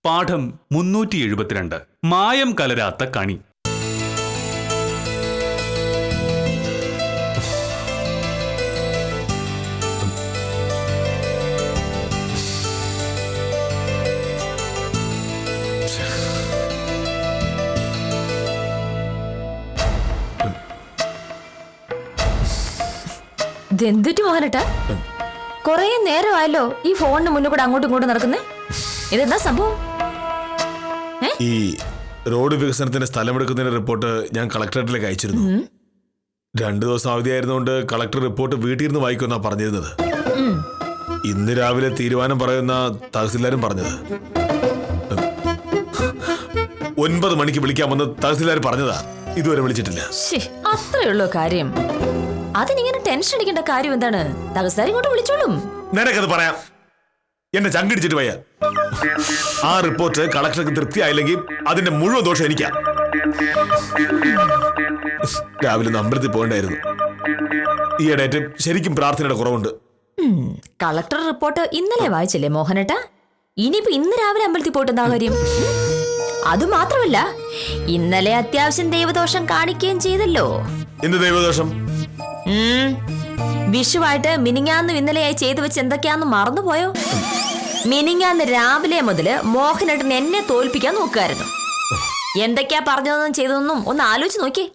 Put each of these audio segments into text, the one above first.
പാഠം 372 മായം കലരാത്ത കണി. ഇതെന്തിട്ട് മോഹനട്ടാ, കൊറേ നേരമായല്ലോ ഈ ഫോണിന് മുന്നിൽ കൂടെ അങ്ങോട്ടും ഇങ്ങോട്ടും നടക്കുന്നേ. ഇതെന്താ സംഭവം? ഈ റോഡ് വികസനത്തിന്റെ സ്ഥലമെടുക്കുന്നതിന്റെ റിപ്പോർട്ട് ഞാൻ കളക്ടറേറ്റിലേക്ക് അയച്ചിരുന്നു. 2 ദിവസം അവധിയായിരുന്നുകൊണ്ട് കളക്ടർ റിപ്പോർട്ട് വീട്ടിൽ നിന്ന് വായിക്കുമെന്നാ പറഞ്ഞിരുന്നത്. ഇന്ന് രാവിലെ തീരുമാനം പറയുന്ന തഹസിൽദാരും പറഞ്ഞത് 9 മണിക്ക് വിളിക്കാമെന്ന് തഹസിൽദാർ പറഞ്ഞതാ. ഇതുവരെ വിളിച്ചിട്ടില്ല. അത്രയുള്ളൂ കാര്യം. അതിനിങ്ങനെ ടെൻഷൻ അടിക്കേണ്ട കാര്യം എന്താണ്? തഹസിൽദാർ ഇങ്ങോട്ട് വിളിച്ചോളും. നിനക്കത് പറയാം. എന്നെ ചങ്കിടിച്ചിട്ട് വയ്യ. ആ റിപ്പോർട്ട് കളക്ടർക്ക് തൃപ്തിയായില്ലെങ്കിൽ അതിന്റെ മുഴുവൻ ദോഷം എനിക്കാ. രാവിലെ അമ്പലത്തിൽ പോകണ്ടായിരുന്നു. ഈയിടെയായിട്ട് ശരിക്കും പ്രാർത്ഥനയുടെ കുറവുണ്ട്. കളക്ടർ റിപ്പോർട്ട് ഇന്നലെ വായിച്ചല്ലേ മോഹനേട്ടാ? ഇനിയിപ്പോ ഇന്ന് രാവിലെ അമ്പലത്തിൽ പോയിട്ട് എന്താ കാര്യം? അതുമാത്രമല്ല, ഇന്നലെ അത്യാവശ്യം ദൈവദോഷം കാണിക്കുകയും ചെയ്തല്ലോ. എന്ത് ദൈവദോഷം? വിഷുവായിട്ട് മിനിങ്ങാന്നും ഇന്നലെയായി ചെയ്തു വെച്ച് എന്തൊക്കെയാന്ന് മറന്നുപോയോ? മിനിങ്ങാന്ന് രാവിലെ മുതല് മോഹനേട്ടൻ എന്നെ തോൽപ്പിക്കാൻ നോക്കുമായിരുന്നു. എന്തൊക്കെയാ പറഞ്ഞതെന്നും ചെയ്തതെന്നും ഒന്ന് ആലോചിച്ച് നോക്കിയേ.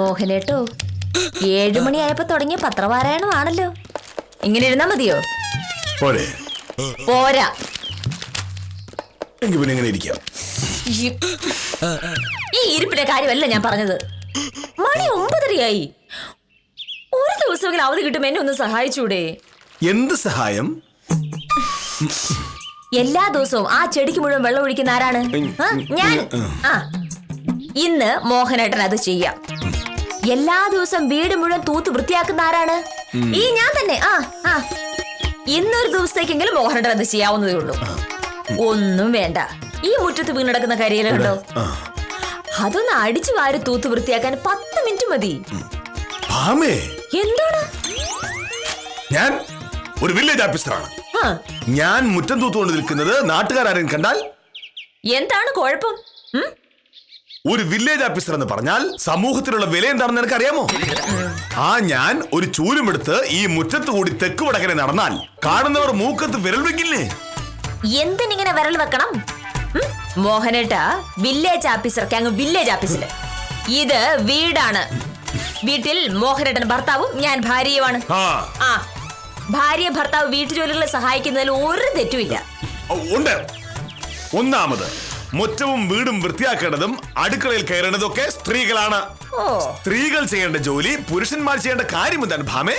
മോഹനേട്ടോ, 7 മണിയായപ്പോ തുടങ്ങിയ പത്രപാരായണമാണല്ലോ. ഇങ്ങനെ ഇരുന്നാ മതിയോ? പോരാ. ഈ ഇരിപ്പിന്റെ കാര്യമല്ല ഞാൻ പറഞ്ഞത്. മണി 9:30 ഒരു ദിവസമെങ്കിലും അവധി കിട്ടും. എന്നെ ഒന്ന് സഹായിച്ചൂടെ? എന്ത് സഹായം? എല്ലാ ദിവസവും ആ ചെടിക്ക് മുഴുവൻ വെള്ളം ഒഴിക്കുന്ന ആരാണ്? ഞാൻ. ഇന്ന് മോഹനേട്ടൻ അത് ചെയ്യാം. എല്ലാ ദിവസവും വീട് മുഴുവൻ തൂത്ത് വൃത്തിയാക്കുന്ന ആരാണ്? ഈ ഞാൻ തന്നെ. ഇന്നൊരു ദിവസത്തേക്കെങ്കിലും മോഹനേട്ടൻ അത് ചെയ്യാവുന്നതേ ഉള്ളൂ. ഒന്നും വേണ്ട. ഈ മുറ്റത്ത് വീണടക്കുന്ന കരിയില കണ്ടോ? അതൊന്ന് അടിച്ചു വാരി തൂത്ത് വൃത്തിയാക്കാൻ 10 മിനിറ്റ് മതി. എന്താണ്? ഞാൻ ഒരു വില്ലേജ് ഓഫീസറാണ്. ഞാൻ മുറ്റം തൂത്തുകൊണ്ട് നിൽക്കുന്നത് നാട്ടുകാരും കണ്ടാൽ എന്താണ് കുഴപ്പം? ഒരു വില്ലേജ് ഓഫീസർ എന്ന് പറഞ്ഞാൽ സമൂഹത്തിലുള്ള വില എന്താണെന്ന് നിനക്ക് അറിയാമോ? ഞാൻ ഒരു ചൂലുമെടുത്ത് ഈ മുറ്റത്ത് കൂടി തെക്ക് വടക്കനെ നടന്നാൽ കാണുന്നവർ മൂക്കത്ത് വിരൽ വെക്കില്ലേ? എന്തിനിങ്ങനെ വിരൽ വെക്കണം? മോഹനേട്ടാ, വില്ലേജ് ഓഫീസർക്ക് അങ്ങ് വില്ലേജ് ഓഫീസില്. ഇത് വീടാണ്. വീട്ടിൽ മോഹനേട്ടൻ ഭർത്താവും ഞാൻ ഭാര്യയുമാണ്. ഭാര്യ ഭർത്താവ് വീട്ടുജോലികളെ സഹായിക്കുന്നതിൽ ഒരു തെറ്റുമില്ല. ഉണ്ട്. ഒന്നാമത്, മുറ്റവും വീടും വൃത്തിയാക്കേണ്ടതും അടുക്കളയിൽ കയറേണ്ടതൊക്കെ സ്ത്രീകളാണ്. സ്ത്രീകൾ ചെയ്യേണ്ട ജോലി പുരുഷന്മാർ ചെയ്യേണ്ട കാര്യം എന്താണ് ഭാമേ?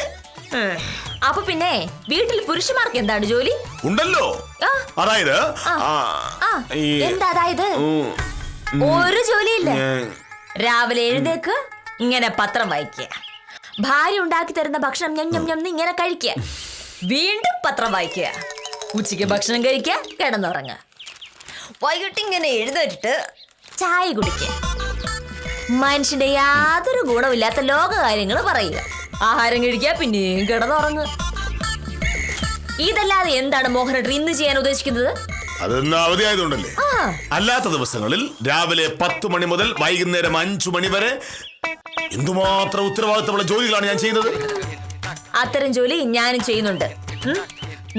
അപ്പൊ പിന്നെ വീട്ടിൽ പുരുഷന്മാർക്ക് എന്താണ് ജോലി? ഉണ്ടല്ലോ. അതായത് എന്താ? അതായത് ഒരു ജോലിയില്ല. രാവിലെ എഴുന്നേക്ക്, ഇങ്ങനെ പത്രം വായിക്കുക, ഭാര്യ ഉണ്ടാക്കി തരുന്ന ഭക്ഷണം ഞം ഇങ്ങനെ കഴിക്കുക, വീണ്ടും പത്രം വായിക്കുക, ഉച്ചയ്ക്ക് ഭക്ഷണം കഴിക്കുക, കിടന്നുറങ്ങുക, വൈകിട്ട് ഇങ്ങനെ എഴുന്നേറ്റിട്ട് ചായ കുടിക്കുക, മനുഷ്യന്റെ യാതൊരു ഗുണമില്ലാത്ത ലോക കാര്യങ്ങൾ പറയുക, ആഹാരം കഴിക്കുക, പിന്നെയും കിടന്നുറങ്ങുക. ഇതല്ലാതെ എന്താണ് മോഹനേട്ടൻ ഇന്ന് ചെയ്യാൻ ഉദ്ദേശിക്കുന്നത്? അതൊന്നും അവധിയായതുകൊണ്ടല്ലേ. അല്ലാത്ത ദിവസങ്ങളിൽ രാവിലെ 10 മണി മുതൽ വൈകുന്നേരം 5 മണി വരെ എന്തുമാത്രം ഉത്തരവാദിത്തമുള്ള ജോലികളാണ് ഞാൻ ചെയ്യുന്നത്. അത്തരം ജോലി ഞാനും ചെയ്യുന്നുണ്ട്.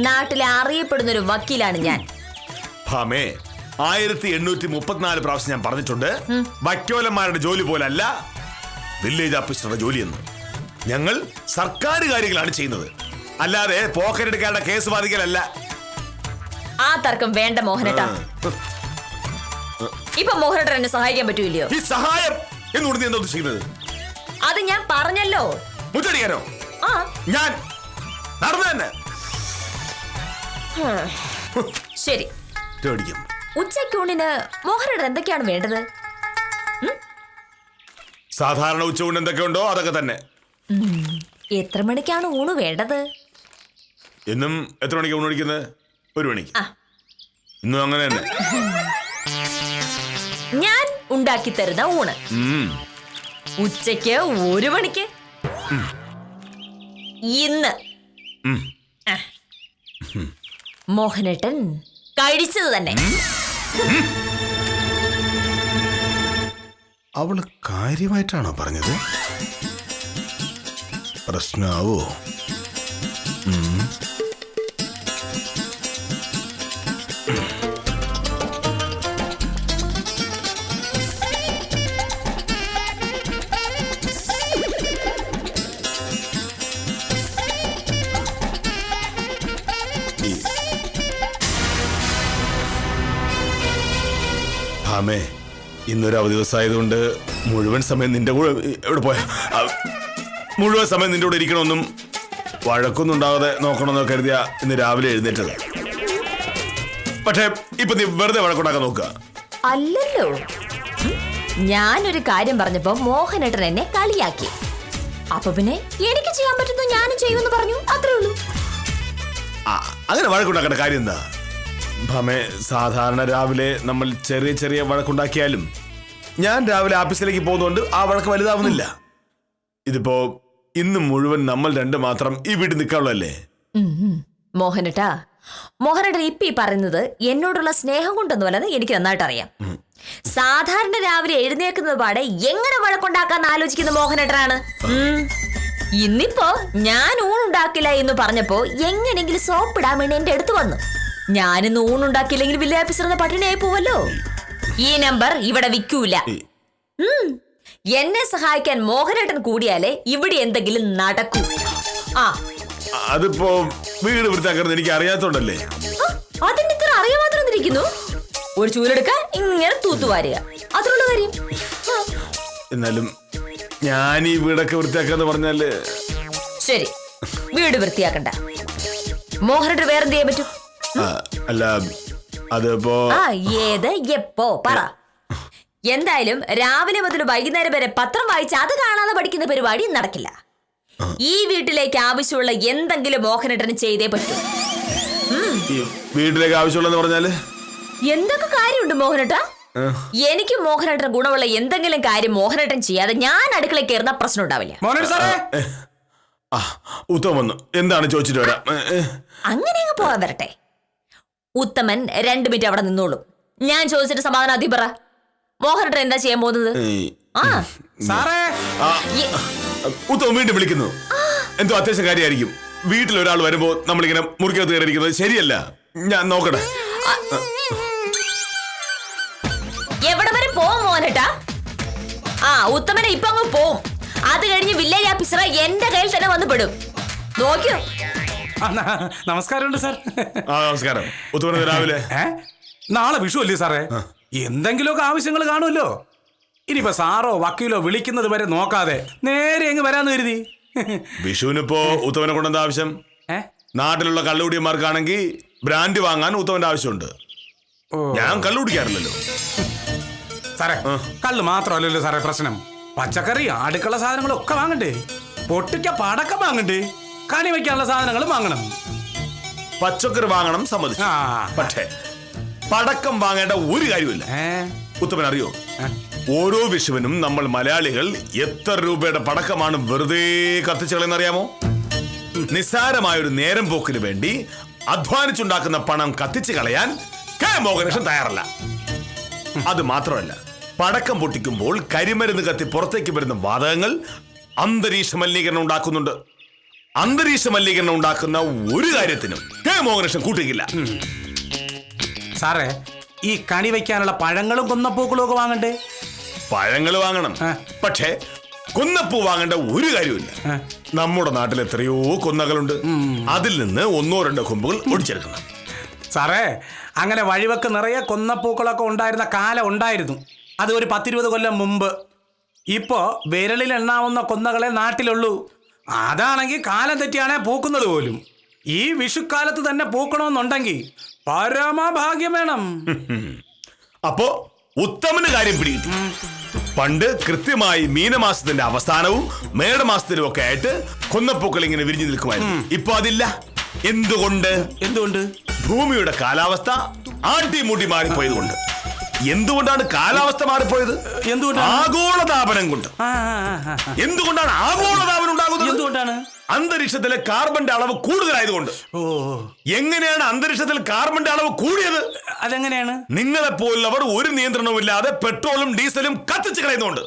നാട്ടിലെ അറിയപ്പെടുന്ന ഒരു വക്കീലാണ് ഞാൻ. ഭാമേ, 1834 പ്രാവശ്യം ഞാൻ പറഞ്ഞിട്ടുണ്ട്, വക്കീലന്മാരുടെ ജോലി പോലല്ല വില്ലേജ് ഓഫീസറുടെ ജോലിയെന്ന്. ഞങ്ങൾ സർക്കാർ കാര്യങ്ങളാണ് ചെയ്യുന്നത്, അല്ലാതെ പോക്കറ്റെടുക്കാരുടെ കേസ് ബാധിക്കലല്ല. ആ തർക്കം വേണ്ട മോഹനേട്ടാ. ഇപ്പൊ മോഹനേട്ടൻ എന്നെ സഹായിക്കാൻ പറ്റൂല്ലയോ? ഈ സഹായം എന്നുകൊണ്ട് എന്താ ചെയ്യുന്നത്? അത് ഞാൻ പറഞ്ഞല്ലോ. മുറ്റടിക്കാനോ? ഞാൻ നടന്നു തന്നെ. ശരി, ഉച്ചയ്ക്കൂണിന് മോഹനേട്ടൻ എന്തൊക്കെയാണ് വേണ്ടത്? സാധാരണ ഉച്ചയൂണ് എന്തൊക്കെയുണ്ടോ അതൊക്കെ തന്നെ. എത്ര മണിക്കാണ് ഊണ് വേണ്ടത്? എന്നും എത്ര മണിക്ക് ഊണ് കഴിക്കുന്നത്? 1 മണിക്ക്. ഇന്നും അങ്ങനെ തന്നെ. ഞാൻ ഉണ്ടാക്കി തരുന്ന ഊണ്. ഉച്ചയ്ക്ക് 1 മണിക്ക്. ഇന്ന് മോഹനേട്ടൻ കഴിച്ചത് തന്നെ. അവള് കാര്യമായിട്ടാണോ പറഞ്ഞത്? പ്രശ്നാവോ? ഭാമേ, ഇന്നൊരു അവധി ദിവസമായതുകൊണ്ട് മുഴുവൻ സമയം നിന്റെ കൂടെ എവിടെ പോയ മുഴുവൻ സമയം നിന്റെ കൂടെ ഇരിക്കണമെന്നും വഴക്കൊന്നും ഉണ്ടാകാതെ നോക്കണമെന്നൊക്കെ കരുതിയ ഇന്ന് രാവിലെ എഴുന്നേറ്റത്. പക്ഷേ ഇപ്പൊ നീ വെറുതെ വഴക്കുണ്ടാക്കാൻ നോക്കുക. അല്ലല്ലോ, ഞാനൊരു കാര്യം പറഞ്ഞപ്പോ മോഹനേട്ടൻ എന്നെ കളിയാക്കി. അപ്പൊ പിന്നെ എനിക്ക് ചെയ്യാൻ പറ്റുന്ന ഞാനും ചെയ്യുമെന്ന് പറഞ്ഞു, അത്രേ ഉള്ളൂ. അങ്ങനെ വഴക്കുണ്ടാക്കേണ്ട കാര്യം എന്താ ഭാമേ? സാധാരണ രാവിലെ നമ്മൾ ചെറിയ ചെറിയ വഴക്കുണ്ടാക്കിയാലും ഞാൻ രാവിലെ ഓഫീസിലേക്ക് പോകുന്നതുകൊണ്ട് ആ വഴക്ക് വലുതാവുന്നില്ല. ഇതിപ്പോ ഇന്ന് മുഴുവൻ നമ്മൾ രണ്ട് മാത്രം ഈ വീട്ടിൽ നിൽക്കാനുള്ളല്ലേ. മോഹനേട്ടൻ ഇപ്പൊ ഈ പറയുന്നത് എന്നോടുള്ള സ്നേഹം കൊണ്ടൊന്നുമല്ലെന്ന് എനിക്ക് നന്നായിട്ട് അറിയാം. സാധാരണ രാവിലെ എഴുന്നേൽക്കുന്നത് പാടെ എങ്ങനെ വഴക്കുണ്ടാക്കാന്ന് ആലോചിക്കുന്ന മോഹനേട്ടനാണ്. ഇന്നിപ്പോ ഞാൻ ഊണുണ്ടാക്കില്ല എന്ന് പറഞ്ഞപ്പോ എങ്ങനെങ്കിലും സോപ്പിടാൻ വേണ്ടി എന്റെ അടുത്ത് വന്നു. ഞാനിന്ന് ഊണുണ്ടാക്കിയില്ലെങ്കിൽ വില്ലേജ് ഓഫീസർ പട്ടിണിയായി പോവല്ലോ. ഈ നമ്പർ ഇവിടെ വിൽക്കൂല. എന്നെ സഹായിക്കാൻ മോഹനേട്ടൻ കൂടിയാലേ ഇവിടെ എന്തെങ്കിലും നടക്കൂ. അതിപ്പോ വീട് വൃത്തിയാക്കുന്നത് എനിക്ക് അറിയാത്തോണ്ടല്ലേ. അതിന് ഇത്ര അറിയാൻ മാത്രം ഇരിക്കുന്നു. ഒരു ചൂലെടുക്കാൻ ഇങ്ങനെ തൂത്തുവാരുക, അതിനുള്ള കാര്യം. എന്നാലും ഞാൻ ഈ വീടൊക്കെ വൃത്തിയാക്കാന്ന് പറഞ്ഞാല് ശരി, വീട് വൃത്തിയാക്കണ്ട. മോഹനേട്ടൻ വേറെന്ത് ചെയ്യാൻ പറ്റും? അല്ല അതിപ്പോ ഏത് എപ്പോ പറ. എന്തായാലും രാവിലെ മുതൽ വൈകുന്നേരം വരെ പത്രം വായിച്ച് അത് കാണാതെ പഠിക്കുന്ന പരിപാടി നടക്കില്ല. ഈ വീട്ടിലേക്ക് ആവശ്യമുള്ള എന്തെങ്കിലും മോഹനേട്ടന് ചെയ്തേ പറ്റൂ. വീട്ടിലേക്ക് ആവശ്യമുള്ളതെന്ന് പറഞ്ഞാല് എന്തൊക്കെ കാര്യമുണ്ട് മോഹനേട്ടാ? എനിക്ക് മോഹനേട്ടൻ ഗുണമുള്ള എന്തെങ്കിലും കാര്യം മോഹനേട്ടൻ ചെയ്യാതെ ഞാൻ അടുക്കളയിൽ കയറുന്ന പ്രശ്നം ഉണ്ടാവില്ല. ഉത്തമൻ വന്നു, എന്താണ് ചോദിച്ചിട്ട് വരാം. അങ്ങനെ അങ്ങ് പോവാൻ വരട്ടെ. ഉത്തമൻ 2 മിനിറ്റ് അവിടെ നിന്നോളൂ. ഞാൻ ചോദിച്ചിട്ട് സമാധാനം അതി പറ. മോഹനേട്ടൻ എന്താ ചെയ്യാൻ പോകുന്നത്? ഉത്തമൻ വീണ്ടും വിളിക്കുന്നു. എന്തോ അത്യാവശ്യം കാര്യമായിരിക്കും. വീട്ടിൽ ഒരാൾ വരുമ്പോ നമ്മളിങ്ങനെ മുറിക്കകത്ത് കയറിയിരിക്കുന്നത് ശരിയല്ല. ഞാൻ നോക്കട്ടെ. എവിടെ വരെ പോവും മോഹനേട്ടാ? ഉത്തമനെ ഇപ്പൊ അങ്ങ് പോവും. അത് കഴിഞ്ഞ് വില്ലേജ് ഓഫീസർ എന്റെ കയ്യിൽ തന്നെ വന്ന് പെടും. നോക്കിയോ? നമസ്കാരമുണ്ട് സാർ. നമസ്കാരം. ഉത്തമൻ രാവിലെ നാളെ വിഷു അല്ലേ സാറേ? എന്തെങ്കിലുമൊക്കെ ആവശ്യങ്ങൾ കാണുമല്ലോ. ഇനിയിപ്പോ സാറോ വക്കീലോ വിളിക്കുന്നത് വരെ നോക്കാതെ നേരെ അങ്ങ് വരാന്ന് കരുതി. വിഷുവിനിപ്പോ ഉത്തമനെ കൊണ്ടെന്താ ആവശ്യം? നാട്ടിലുള്ള കള്ളുകുടിയന്മാർക്കാണെങ്കിൽ ബ്രാൻഡ് വാങ്ങാൻ ഉത്തമന്റെ ആവശ്യമുണ്ട്. ഞാൻ കള്ളുകുടിക്കാറില്ലല്ലോ സാറേ. കള്ള് മാത്രമല്ലല്ലോ സാറേ പ്രശ്നം. പച്ചക്കറി, അടുക്കള സാധനങ്ങളൊക്കെ വാങ്ങണ്ടേ? പൊട്ടിക്ക പടക്കം വാങ്ങണ്ടേ? കണി വയ്ക്കാനുള്ള സാധനങ്ങൾ വാങ്ങണം. പച്ചക്കറി വാങ്ങണം, സമ്മതിച്ചു. പക്ഷേ പടക്കം വാങ്ങേണ്ട ഒരു കാര്യമില്ല. ഉത്തമൻ അറിയോ, ഓരോ വിഷുവിനും നമ്മൾ മലയാളികൾ എത്ര രൂപയുടെ പടക്കമാണ് വെറുതെ കത്തിച്ചു കളയെന്നറിയാമോ? നിസ്സാരമായൊരു നേരം പോക്കിന് വേണ്ടി അധ്വാനിച്ചുണ്ടാക്കുന്ന പണം കത്തിച്ചു കളയാൻ കെ മോഹനേഷൻ തയ്യാറല്ല. അത് മാത്രമല്ല, പടക്കം പൊട്ടിക്കുമ്പോൾ കരിമരുന്ന് കത്തി പുറത്തേക്ക് വരുന്ന വാതകങ്ങൾ അന്തരീക്ഷ മലിനീകരണം ഉണ്ടാക്കുന്നുണ്ട്. അന്തരീക്ഷ മലിനീകരണം ഉണ്ടാക്കുന്ന ഒരു കാര്യത്തിനും കെ മോഹനേഷൻ കൂട്ടിക്കില്ല. സാറേ, ഈ കണി വയ്ക്കാനുള്ള പഴങ്ങളും കുന്നപ്പൂക്കളും ഒക്കെ വാങ്ങണ്ടേ? പഴങ്ങൾ വാങ്ങണം, പക്ഷേ കുന്നപ്പൂ വാങ്ങേണ്ട ഒരു കാര്യമില്ല. നമ്മുടെ നാട്ടിൽ എത്രയോ കൊന്നകളുണ്ട്. അതിൽ നിന്ന് 1-2 കൊമ്പുകൾ ഒടിച്ചെടുക്കണം. സാറേ, അങ്ങനെ വഴിവെക്ക് നിറയെ കൊന്നപ്പൂക്കളൊക്കെ ഉണ്ടായിരുന്ന കാലം ഉണ്ടായിരുന്നു. അത് ഒരു 10-20 കൊല്ലം മുമ്പ്. ഇപ്പോ വിരലിൽ എണ്ണാവുന്ന കൊന്നകളെ നാട്ടിലുള്ളൂ. അതാണെങ്കിൽ കാലം തെറ്റിയാണേ പൂക്കുന്നത് പോലും. ഈ വിഷുക്കാലത്ത് തന്നെ പൂക്കണമെന്നുണ്ടെങ്കിൽ പരമഭാഗ്യം വേണം. അപ്പോ ഉത്തമന് കാര്യം പിടികിട്ടി. പണ്ട് കൃത്യമായി മീനമാസത്തിന്റെ അവസാനവും മേടമാസത്തിലും ഒക്കെ ആയിട്ട് കൊന്നപ്പൂക്കൾ ഇങ്ങനെ വിരിഞ്ഞു നിൽക്കുമായിരുന്നു. ഇപ്പൊ അതില്ല. എന്തുകൊണ്ട്? എന്തുകൊണ്ട്? ഭൂമിയുടെ കാലാവസ്ഥ ആട്ടിമൂട്ടി മാറിപ്പോയതുകൊണ്ട്. എന്തുകൊണ്ടാണ് കാലാവസ്ഥ മാറിപ്പോയത്? എന്തുകൊണ്ടാണ്? ആഗോളതാപനം കൊണ്ട്. എന്തുകൊണ്ടാണ് ആഗോളതാപനം ഉണ്ടാകുന്നത്? എന്തുകൊണ്ടാണ്? അന്തരീക്ഷത്തിലെ കാർബന്റെ അളവ് കൂടുതലായതുകൊണ്ട്. ഓ, എങ്ങനെയാണ് അന്തരീക്ഷത്തിൽ കാർബന്റെ അളവ് കൂടിയത്? അതെങ്ങനെയാണ്? നിങ്ങളെപ്പോലുള്ളവർ ഒരു നിയന്ത്രണവും ഇല്ലാതെ പെട്രോളും ഡീസലും കത്തിച്ചു കളയുന്നുണ്ട്,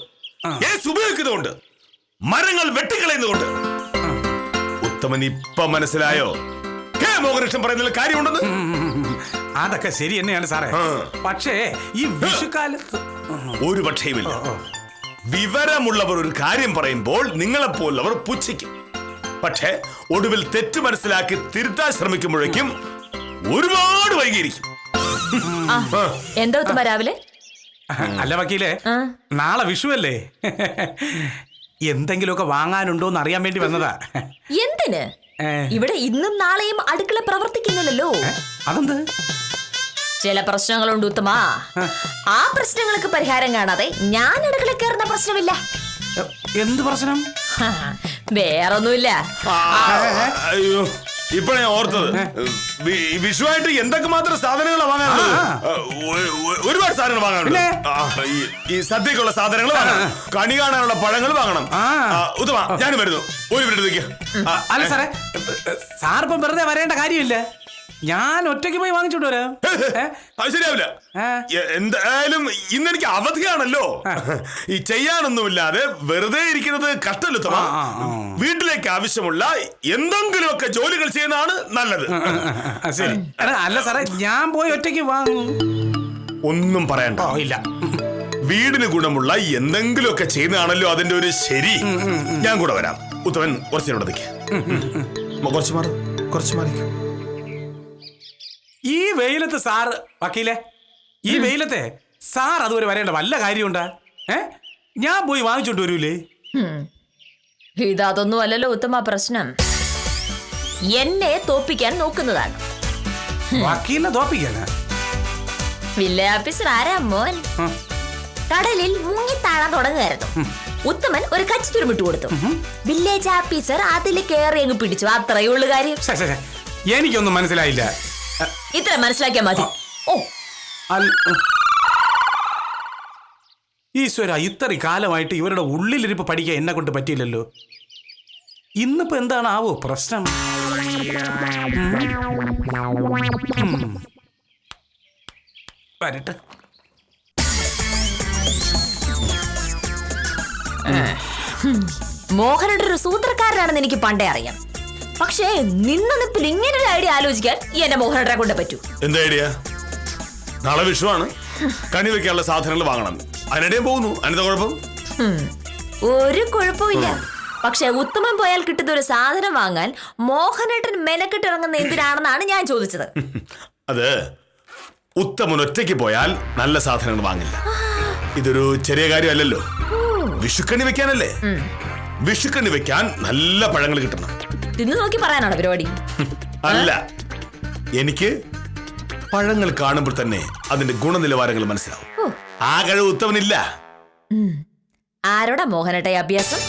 ഗ്യാസ് ഉപയോഗിക്കുന്നതുകൊണ്ട്, മരങ്ങൾ വെട്ടിക്കളയുന്നതുകൊണ്ട്. ഉത്തമൻ ഇപ്പൊ മനസ്സിലായോ മോഹനകൃഷ്ണൻ പറയുന്നതിൽ കാര്യമുണ്ടെന്ന്? അതൊക്കെ ശരി തന്നെയാണ് സാറേ. പക്ഷേ ഈ വിഷുക്കാലത്ത് ഒരു പക്ഷേയുമില്ല. വിവരമുള്ളവർ ഒരു കാര്യം പറയുമ്പോൾ നിങ്ങളെപ്പോലുള്ളവർ പുച്ഛിക്കും. പക്ഷേ ഒടുവിൽ തെറ്റ് മനസ്സിലാക്കി തിരുത്താൻ ശ്രമിക്കുമ്പോഴേക്കും ഒരുപാട് വൈകിയിരിക്കും. എന്താ ഉത്തമ രാവിലെ? അല്ല വക്കീലെ, നാളെ വിഷുവല്ലേ, എന്തെങ്കിലുമൊക്കെ വാങ്ങാനുണ്ടോന്ന് അറിയാൻ വേണ്ടി വന്നതാ. എന്തിന്? ഇവിടെ ഇന്നും നാളെയും അടുക്കള പ്രവർത്തിക്കുന്നില്ലല്ലോ. അതെന്ത്? ചില പ്രശ്നങ്ങളുണ്ട് ഉത്തമ. ആ പ്രശ്നങ്ങൾക്ക് പരിഹാരം കാണാതെ ഞാൻ അടുക്കള കയറുന്ന പ്രശ്നമില്ല. എന്ത് പ്രശ്നം? വേറൊന്നുമില്ല. അയ്യോ, ഇപ്പഴാ ഞാൻ ഓർത്തത്. വിഷുവായിട്ട് എന്തൊക്കെ മാത്രം സാധനങ്ങളാണ് വാങ്ങാനുള്ളത്? ഒരുപാട് സാധനങ്ങൾ വാങ്ങാനുണ്ട്. ഈ സദ്യക്കുള്ള സാധനങ്ങൾ വാങ്ങണം, കണി കാണാനുള്ള പഴങ്ങൾ വാങ്ങണം. ഉത്തമ, ഞാനും വരുന്നു. ഒരു മിനിറ്റ്. അല്ല സാറേ, സാറിപ്പം വെറുതെ വരേണ്ട കാര്യമില്ല. ഞാൻ ഒറ്റയ്ക്ക് പോയി വാങ്ങിച്ചോണ്ട് വരാം. അത് ശരിയാവില്ല. എന്തായാലും ഇന്നെനിക്ക് അവധിയാണല്ലോ. ഈ ചെയ്യാനൊന്നുമില്ലാതെ വെറുതെ ഇരിക്കുന്നത് കഷ്ടമല്ല. വീട്ടിലേക്ക് ആവശ്യമുള്ള എന്തെങ്കിലുമൊക്കെ ജോലികൾ ചെയ്യുന്നതാണ് നല്ലത്. ശരി. അല്ല സാറേ, ഞാൻ പോയി ഒറ്റയ്ക്ക് വാങ്ങും. ഒന്നും പറയണ്ട. ഇല്ല, വീടിന് ഗുണമുള്ള എന്തെങ്കിലുമൊക്കെ ചെയ്യുന്നതാണല്ലോ അതിന്റെ ഒരു ശരി. ഞാൻ കൂടെ വരാം. ഉത്തമൻ കുറച്ചിനോട് കുറച്ച് മാറിക്കും. ഈ വെയിലത്ത് സാർ വക്കീലെ, ഈ വെയിലത്തെ സാർ അതുവരെ വരേണ്ട വല്ല കാര്യമുണ്ടാ? ഞാൻ പോയി വാങ്ങിച്ചോണ്ട് വരൂലേ? ഇതൊന്നും അല്ലല്ലോ ഉത്തമ പ്രശ്നം. എന്നെ തോപ്പിക്കാൻ നോക്കുന്നതാണ്. വക്കീലിനെ തോപ്പിക്കാനാ? വില്ലേജ് ഓഫീസർ ആരാ മോൻ? കടലിൽ മുങ്ങിത്താഴാൻ തുടങ്ങുമായിരുന്നു. ഉത്തമൻ ഒരു കച്ചിത്തുരുമിട്ട് കൊടുത്തു. വില്ലേജ് ഓഫീസർ അതിൽ കയറി അങ്ങ് പിടിച്ചു. അത്രയേ ഉള്ളു കാര്യം. എനിക്കൊന്നും മനസ്സിലായില്ല. ഇത്ര മനസ്സിലാക്കിയാ മതി. ഓ, ഈശ്വര, ഇത്രയും കാലമായിട്ട് ഇവരുടെ ഉള്ളിലിരിപ്പ് പഠിക്കാൻ എന്നെ കൊണ്ട് പറ്റിയില്ലല്ലോ. ഇന്നിപ്പോ എന്താണ് ആവോ പ്രശ്നം? വരട്ടെ. മോഹനയുടെ ഒരു സൂത്രക്കാരനാണെന്ന് എനിക്ക് പണ്ടേ അറിയാം. പക്ഷേ നിന്നിപ്പിൽ ഇങ്ങനെ ഒരു ഐഡിയ ആലോചിക്കാൻ എന്നെ മോഹനേട്ടനെ കൊണ്ട് പറ്റൂ. എന്താ ഐഡിയ? നാളെ വിഷുവാണ്, കണി വെക്കാനുള്ള സാധനങ്ങൾ വാങ്ങണം. അതിനിടയും പോകുന്നു. അതിന്റെ കുഴപ്പം? ഒരു കുഴപ്പമില്ല. പക്ഷെ ഉത്തമൻ പോയാൽ കിട്ടുന്ന ഒരു സാധനം വാങ്ങാൻ മോഹനേട്ടൻ മെനക്കെട്ടിറങ്ങുന്ന എന്തിനാണെന്നാണ് ഞാൻ ചോദിച്ചത്. അത് ഉത്തമൻ ഒറ്റയ്ക്ക് പോയാൽ നല്ല സാധനങ്ങൾ വാങ്ങില്ല. ഇതൊരു ചെറിയ കാര്യമല്ലല്ലോ. വിഷുക്കണി വെക്കാനല്ലേ. വിഷുക്കണി വെക്കാൻ നല്ല പഴങ്ങൾ കിട്ടണം. തിന്നു നോക്കി പറയാനാണ് പരിപാടി? അല്ല, എനിക്ക് പഴങ്ങൾ കാണുമ്പോൾ തന്നെ അതിന്റെ ഗുണനിലവാരങ്ങൾ മനസ്സിലാവും. ആ കഴിവ് ഉത്തമനില്ല. ആരോടാ മോഹനേട്ട അഭ്യാസം?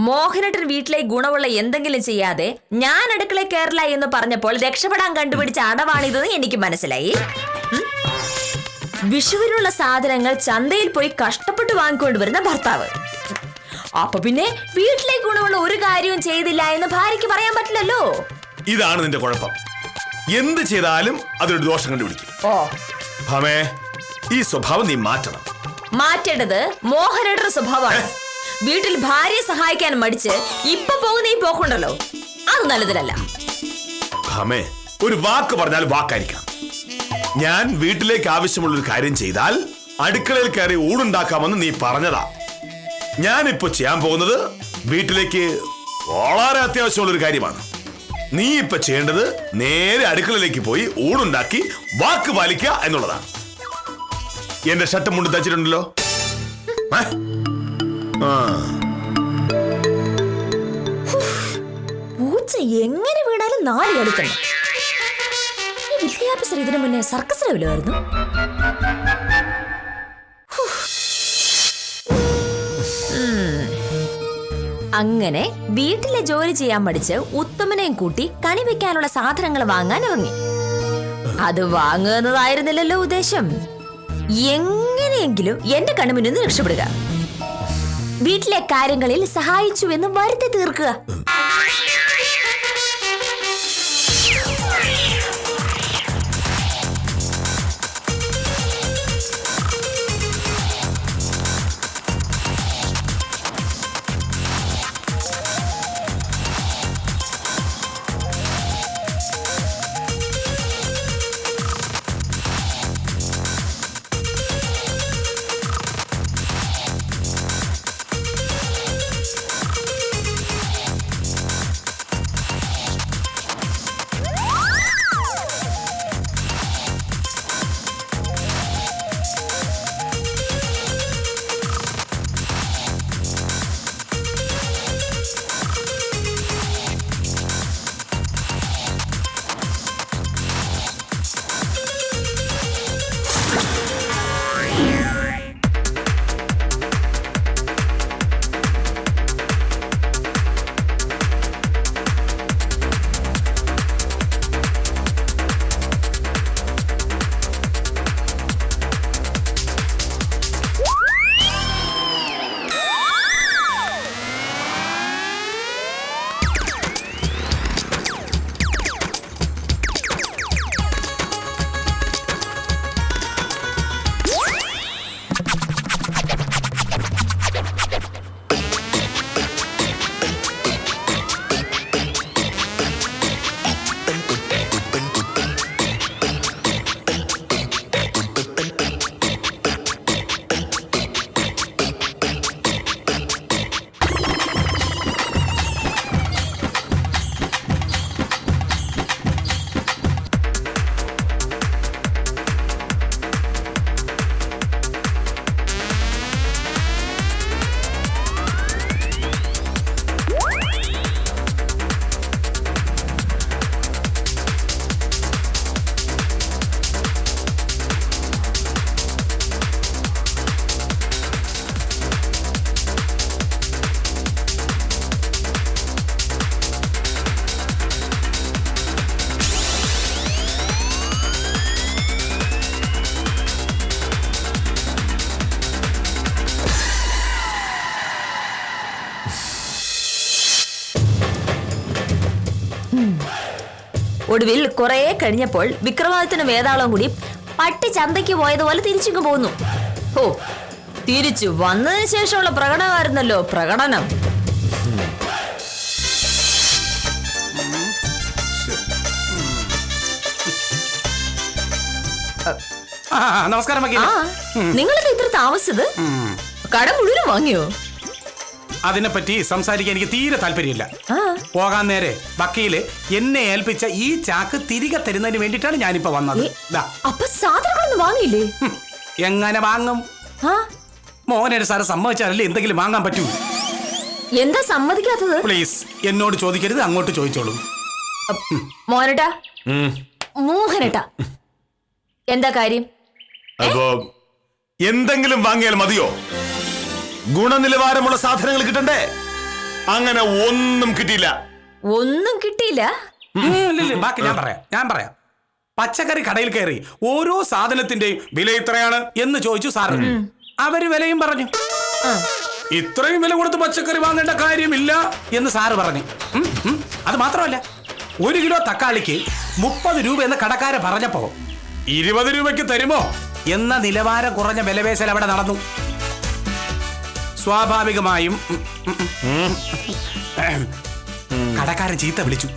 മോഹനേട്ടൻ വീട്ടിലെ ഗുണമുള്ള എന്തെങ്കിലും ചെയ്യാതെ ഞാൻ അടുക്കള കയറില്ല എന്ന് പറഞ്ഞപ്പോൾ രക്ഷപ്പെടാൻ കണ്ടുപിടിച്ച അടവാണിതെന്ന് എനിക്ക് മനസ്സിലായി. വിഷുവിനുള്ള സാധനങ്ങൾ ചന്തയിൽ പോയി കഷ്ടപ്പെട്ട് വാങ്ങിക്കൊണ്ടുവരുന്ന ഭർത്താവ്. അപ്പൊ പിന്നെ വീട്ടിലെ ഗുണമുള്ള ഒരു കാര്യവും ചെയ്തില്ല എന്ന് ഭാര്യയ്ക്ക് പറയാൻ പറ്റില്ലല്ലോ. ഇതാണ് നിന്റെ കുഴപ്പം. എന്ത് ചെയ്താലും അതൊരു ദോഷം കണ്ടുപിടിക്കും. ഓ ഭാമേ, ഈ സ്വഭാവം നീ മാറ്റണം. മാറ്റേണ്ടത് മോഹനേട്ടന്റെ സ്വഭാവമാണ്. വീട്ടിൽ ഭാര്യയെ സഹായിക്കാൻ മടിച്ച് ഇപ്പൊ പോകുന്ന ഈ പോക്കുണ്ടല്ലോ, അത് നല്ലതിലല്ല. ഭാമേ, ഒരു വാക്ക് പറഞ്ഞാൽ വാക്കായിരിക്കണം. ഞാൻ വീട്ടിലേക്ക് ആവശ്യമുള്ള ഒരു കാര്യം ചെയ്താൽ അടുക്കളയിൽ കയറി ഊടുണ്ടാക്കാമെന്ന് നീ പറഞ്ഞതാ. ഞാനിപ്പോ ചെയ്യാൻ പോകുന്നത് വീട്ടിലേക്ക് വളരെ അത്യാവശ്യമുള്ളൊരു കാര്യമാണ്. നീ ഇപ്പൊ ചെയ്യേണ്ടത് നേരെ അടുക്കളയിലേക്ക് പോയി ഊടുണ്ടാക്കി വാക്ക് പാലിക്കുക എന്നുള്ളതാണ്. എന്റെ ഷർട്ട് മുണ്ട് തച്ചിട്ടുണ്ടല്ലോ. പൂച്ച എങ്ങനെ വീണാലും നാളെ എടുക്കണം. ഈ വിദ്യാഭ്യാസം ഇതിനു മുന്നേ സർക്കസ് ലെവലായിരുന്നു. അങ്ങനെ വീട്ടിലെ ജോലി ചെയ്യാൻ മടിച്ച് ഉത്തമനെയും കൂട്ടി കണി വെക്കാനുള്ള സാധനങ്ങൾ വാങ്ങാൻ ഇറങ്ങി. അത് വാങ്ങുക എന്നതായിരുന്നില്ലല്ലോ ഉദ്ദേശം. എങ്ങനെയെങ്കിലും എന്റെ കണ്ണുമുന്നിൽ നിന്ന് രക്ഷപ്പെടുക, വീട്ടിലെ കാര്യങ്ങളിൽ സഹായിച്ചു എന്ന് വരുത്തി തീർക്കുക. ഒടുവിൽ കുറെ കഴിഞ്ഞപ്പോൾ വിക്രമാദിത്യനും വേതാളവും കൂടി പട്ടി ചന്തയ്ക്ക് പോയതുപോലെ തിരിച്ചിങ്ങ് പോന്നു. ഓ, തിരിച്ചു വന്നതിന് ശേഷമുള്ള പ്രകടനമായിരുന്നല്ലോ പ്രകടനം. നമസ്കാരം. നിങ്ങളത് ഇത്ര താമസിച്ചത്? കട മുഴുവൻ വാങ്ങിയോ? അതിനെപ്പറ്റി സംസാരിക്കാൻ എനിക്ക് തീരെ താല്പര്യമില്ല. പോകാൻ നേരെ വക്കീല് എന്നെ ഏൽപ്പിച്ച ഈ ചാക്ക് തിരികെ തരുന്നതിന് വേണ്ടിട്ടാണ് ഞാനിപ്പോ വന്നത്. അപ്പൊ സാധനങ്ങളൊന്നും വാങ്ങിയില്ലേ? എങ്ങനെ വാങ്ങും? മോഹനയുടെ സാറ് സമ്മതിച്ചാലല്ലേ എന്തെങ്കിലും വാങ്ങാൻ പറ്റൂ. എന്താ സമ്മതിക്കാത്തത്? പ്ലീസ് എന്നോട് ചോദിക്കരുത്, അങ്ങോട്ട് ചോദിച്ചോളൂ. മോഹനേട്ടാ, മോഹനേട്ടാ, എന്താ കാര്യം? അപ്പോ എന്തെങ്കിലും വാങ്ങിയാൽ മതിയോ? ഗുണനിലവാരമുള്ള സാധനങ്ങൾ കിട്ടണ്ടേ? അങ്ങനെ ഒന്നും കിട്ടിയില്ല. ഒന്നും കിട്ടിയില്ല? ബാക്കി ഞാൻ പറയാം. പച്ചക്കറി കടയിൽ കയറി ഓരോ സാധനത്തിന്റെയും വില ഇത്രയാണ് എന്ന് ചോദിച്ചു സാറ്. അവര് വിലയും പറഞ്ഞു. ഇത്രയും വില കൊടുത്ത് പച്ചക്കറി വാങ്ങേണ്ട കാര്യമില്ല എന്ന് സാറ് പറഞ്ഞു. അത് മാത്രമല്ല, 1 കിലോ തക്കാളിക്ക് 30 രൂപ എന്ന് കടക്കാരെ പറഞ്ഞപ്പോ 20 രൂപയ്ക്ക് തരുമോ എന്ന നിലവാരം കുറഞ്ഞ വിലപേശൽ അവിടെ നടന്നു. സ്വാഭാവികമായും കടക്കാരൻ ചീത്ത വിളിച്ചു.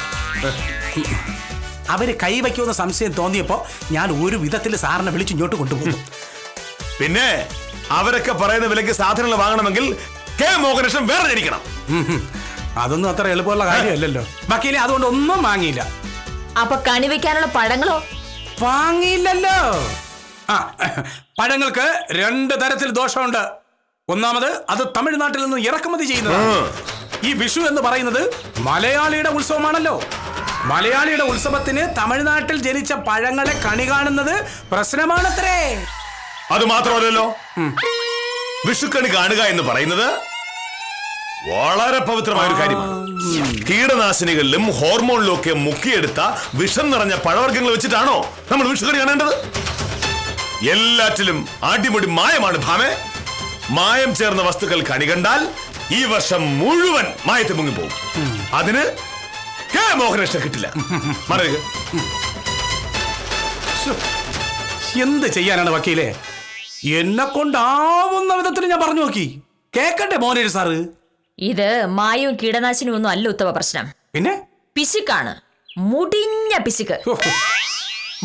അവര് കൈവയ്ക്കുമെന്ന് സംശയം തോന്നിയപ്പോ ഞാൻ ഒരു വിധത്തിൽ സാറിനെ വിളിച്ചു ഇങ്ങോട്ട് കൊണ്ടുപോകുന്നു. പിന്നെ അവരൊക്കെ പറയുന്ന വിലയ്ക്ക് സാധനങ്ങൾ വാങ്ങണമെങ്കിൽ കെ മോഹനകൃഷ്ണൻ വേറെ ജനിക്കണം. അതൊന്നും അത്ര എളുപ്പമുള്ള കാര്യമല്ലല്ലോ. വക്കീലെ അതുകൊണ്ട് ഒന്നും വാങ്ങിയില്ല. അപ്പൊ കണിവെക്കാനുള്ള പഴങ്ങളോ? വാങ്ങിയില്ലല്ലോ. പഴങ്ങൾക്ക് 2 തരത്തിൽ ദോഷമുണ്ട്. ഒന്നാമത്, അത് തമിഴ്നാട്ടിൽ നിന്ന് ഇറക്കുമതി ചെയ്യുന്നത്. ഈ വിഷു എന്ന് പറയുന്നത് മലയാളിയുടെ ഉത്സവമാണല്ലോ. മലയാളിയുടെ ഉത്സവത്തിന് തമിഴ്നാട്ടിൽ ജനിച്ച പഴങ്ങളെ കണി കാണുന്നത് പ്രശ്നമാണത്രേ. അത് മാത്രമല്ലല്ലോ, വിഷുക്കണി കാണുക എന്ന് പറയുന്നത് വളരെ പവിത്രമായ ഒരു കാര്യമാണ്. കീടനാശിനികളിലും ഹോർമോണിലും ഒക്കെ മുക്കിയെടുത്ത വിഷം നിറഞ്ഞ പഴവർഗ്ഗങ്ങൾ വെച്ചിട്ടാണോ നമ്മൾ വിഷുക്കണി കാണേണ്ടത്? എല്ലാറ്റിലും അടിമുടി മായമാണ് ഭാമേ. മായം ചേർന്ന വസ്തുക്കൾ കണി കണ്ടാൽ ഈ വർഷം മുഴുവൻ മായത്തിൽ മുങ്ങിപ്പോകും. അതിന് കെ മോഹനകൃഷ്ണൻ കിട്ടില്ല. മറയുക. എന്ത് ചെയ്യാനാണ് വക്കീലെ? എന്നെ കൊണ്ടാവുന്ന വിധത്തിൽ ഞാൻ പറഞ്ഞു നോക്കി. കേക്കട്ടെ മോനേഷ് സാറ്. ഇത് മായവും കീടനാശിനിയും ഒന്നും അല്ല ഉത്തമ പ്രശ്നം. പിന്നെ പിശുക്കാണ്, മുടിഞ്ഞ പിശുക്ക്.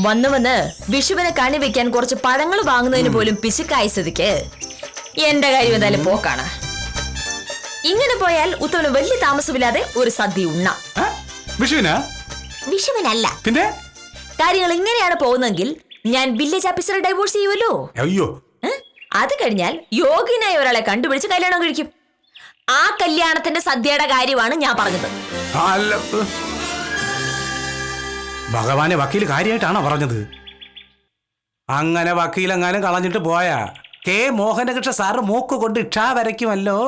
വന്ന് വിഷുവിനെ കണി വെക്കാൻ കുറച്ച് പഴങ്ങൾ വാങ്ങുന്നതിന് പോലും പിശുക്കായ സ്ഥിതിക്ക് എന്റെ കാര്യം എന്തായാലും പോക്കാണ്. ഇങ്ങനെ പോയാൽ ഉത്തമന് വലിയ താമസമില്ലാതെ ഒരു സദ്യ ഉണ്ണാം. വിഷുവിനല്ല, പിന്നെ കാര്യങ്ങൾ ഇങ്ങനെയാണ് പോകുന്നതെങ്കിൽ ഞാൻ വില്ലേജ് ഓഫീസറെ ഡൈവോഴ്സ് ചെയ്യുമല്ലോ. അയ്യോ, അത് കഴിഞ്ഞാൽ യോഗ്യനായ ഒരാളെ കണ്ടുപിടിച്ച് കല്യാണം കഴിക്കും. ആ കല്യാണത്തിന്റെ സദ്യയുടെ കാര്യമാണ് ഞാൻ പറഞ്ഞത്. ഭഗവാനെ, വക്കീൽ കാര്യമായിട്ടാണോ പറഞ്ഞത്? അങ്ങനെ വക്കീലെങ്ങാനും കളഞ്ഞിട്ട് പോയാ കെ മോഹനകൃഷ്ണ സാറ് മൂക്ക് കൊണ്ട് ഇക്ഷാ വരയ്ക്കുമല്ലോ.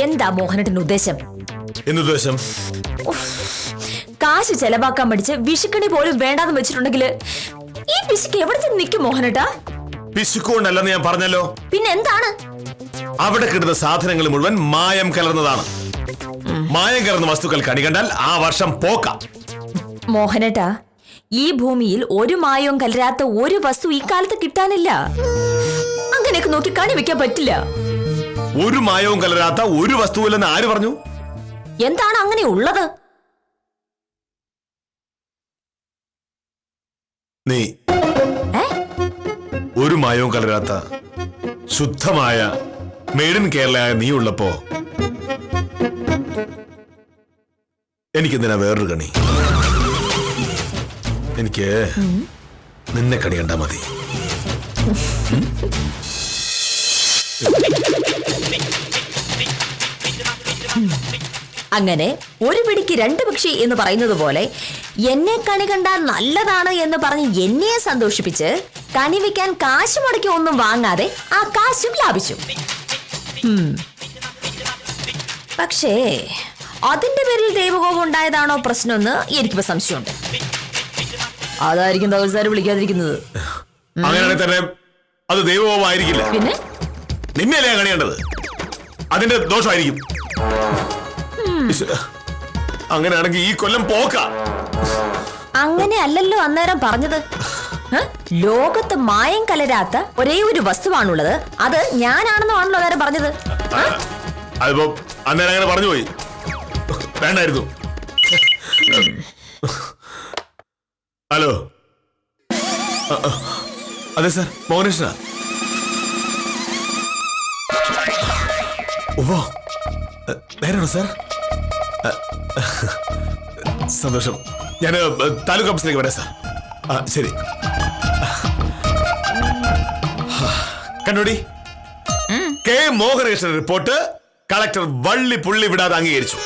എന്താ മോഹനന്റെ ഉദ്ദേശം? എന്നുദ്ദേശം? കാശ് ചെലവാക്കാൻ പഠിച്ച് വിഷുക്കണി പോലും വേണ്ടാന്ന് വെച്ചിട്ടുണ്ടെങ്കിൽ ഈ പിശുക്ക് എവിടെ നിൽക്കും മോഹനട്ടാ? പിശുക്കൊണ്ടല്ലെന്ന് ഞാൻ പറഞ്ഞല്ലോ. പിന്നെ എന്താണ്? അവിടെ കിട്ടുന്ന സാധനങ്ങൾ മുഴുവൻ മായം കലർന്നതാണ്. മായം കലർന്ന വസ്തുക്കൾ കണി കണ്ടാൽ ആ വർഷം പോക്കാം. മോഹനട്ടാ, ഈ ഭൂമിയിൽ ഒരു മായവും കലരാത്ത ഒരു വസ്തു ഈ കാലത്ത് കിട്ടാനില്ല. അങ്ങനെയൊക്കെ നോക്കി കണി വെക്കാൻ പറ്റില്ല. ഒരു മായവും കലരാത്ത ഒരു വസ്തുവില്ലെന്ന് ആര് പറഞ്ഞു? എന്താണ് അങ്ങനെ ഉള്ളത്? നീ ഒരു മായവും കലരാത്ത ശുദ്ധമായ മെയ്ഡ് ഇൻ കേരളയായ നീ ഉള്ളപ്പോ എനിക്കെന്തിനാ വേറൊരു കണി? എനിക്ക് നിന്നെ കണി കണ്ടാ മതി. അങ്ങനെ ഒരു പിടിക്ക് രണ്ട് പക്ഷി എന്ന് പറയുന്നത് പോലെ എന്നെ കണി കണ്ടാൽ നല്ലതാണ് എന്ന് പറഞ്ഞ് എന്നെ സന്തോഷിപ്പിച്ച് കണി വെക്കാൻ കാശ് മുടക്കി ഒന്നും വാങ്ങാതെ ആ കാശും ലാഭിച്ചു. പക്ഷേ അതിന്റെ പേരിൽ ദൈവകോപം ഉണ്ടായതാണോ പ്രശ്നമെന്ന് എനിക്കിപ്പോ സംശയമുണ്ട്. അതായിരിക്കും തകർച്ചാര് വിളിക്കാതിരിക്കുന്നത്. അങ്ങനെയാണെങ്കിൽ തന്നെ അത് ദൈവകോപമായിരിക്കില്ല. പിന്നെ നിന്നെയല്ലേ കണിയേണ്ടത്? അതിന്റെ ദോഷമായിരിക്കും. അങ്ങനെയാണെങ്കിൽ ഈ കൊല്ലം പോക്ക. അങ്ങനെ അല്ലല്ലോ അന്നേരം പറഞ്ഞത്. ലോകത്ത് മായം കലരാത്ത ഒരേ ഒരു വസ്തുവാണുള്ളത്, അത് ഞാനാണെന്നോ ആണല്ലോ അന്നേരം പറഞ്ഞത്. അതിപ്പോ അന്നേരം അങ്ങനെ പറഞ്ഞു പോയി. വേണ്ടായിരുന്നു. ഹലോ, അതെ സാർ, മോഹനകൃഷ്ണ. ഓ, നേരാണോ സാർ? സന്തോഷം. ഞാൻ താലൂക്ക് ഓഫീസിലേക്ക് വരാം സാർ. ശരി. കണ്ടോടി, കെ മോഹനകൃഷ്ണൻ റിപ്പോർട്ട് കളക്ടർ വള്ളി പുള്ളി വിടാതെ അംഗീകരിച്ചു.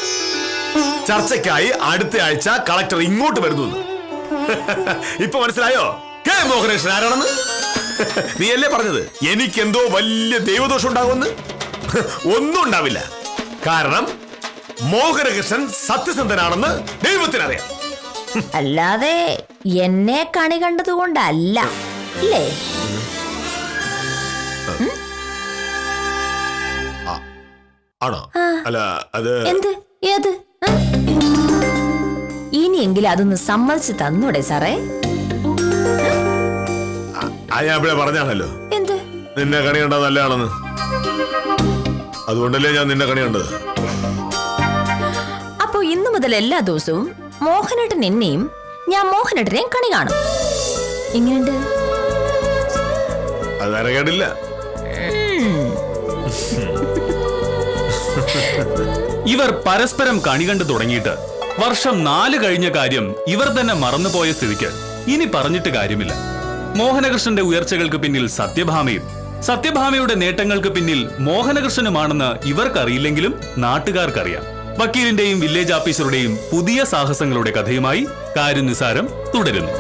ചർച്ചയ്ക്കായി അടുത്ത ആഴ്ച കളക്ടർ ഇങ്ങോട്ട് വരുന്നു. ഇപ്പൊ മനസ്സിലായോ കെ മോഹനകൃഷ്ണൻ ആരാണെന്ന്? നീയല്ലേ പറഞ്ഞത് എനിക്കെന്തോ വലിയ ദൈവദോഷം ഉണ്ടാകുമെന്ന്? ഒന്നും ഉണ്ടാവില്ല. കാരണം മോഹനകൃഷ്ണൻ സത്യസന്ധനാണെന്ന് ദൈവത്തിനറിയാം. അല്ലാതെ എന്നെ കണി കണ്ടത് കൊണ്ടല്ല അല്ലേ? ആണോ? അല്ല, അത് എന്ത് ഏത്? ഇനിയെങ്കിലും അതൊന്ന് സമ്മതിച്ച് തന്നൂടെ സാറേ? ഞാൻ ഇവിടെ പറഞ്ഞാണല്ലോ എന്ത്? നിന്നെ കണി കണ്ടത് നല്ലതാണെന്ന്. അതുകൊണ്ടല്ലേ ഞാൻ നിന്നെ കണി കണ്ടത്. അപ്പൊ ഇന്നു മുതൽ എല്ലാ ദിവസവും മോഹനേട്ടൻ എന്നെയും ഞാൻ മോഹനേട്ടനെയും കണി കാണും. എങ്ങനെയുണ്ട്? അത് വേറെ കേട്ടില്ല. ഇവർ പരസ്പരം കണി കണ്ടു തുടങ്ങിയിട്ട് വർഷം 4 കഴിഞ്ഞ കാര്യം ഇവർ തന്നെ മറന്നുപോയ സ്ഥിതിക്ക് ഇനി പറഞ്ഞിട്ട് കാര്യമില്ല. മോഹനകൃഷ്ണന്റെ ഉയർച്ചകൾക്ക് പിന്നിൽ സത്യഭാമയും സത്യഭാമയുടെ നേട്ടങ്ങൾക്ക് പിന്നിൽ മോഹനകൃഷ്ണനുമാണെന്ന് ഇവർക്കറിയില്ലെങ്കിലും നാട്ടുകാർക്കറിയാം. വക്കീലിന്റെയും വില്ലേജ് ഓഫീസറുടെയും പുതിയ സാഹസങ്ങളുടെ കഥയുമായി കാര്യം നിസാരം തുടരുന്നു.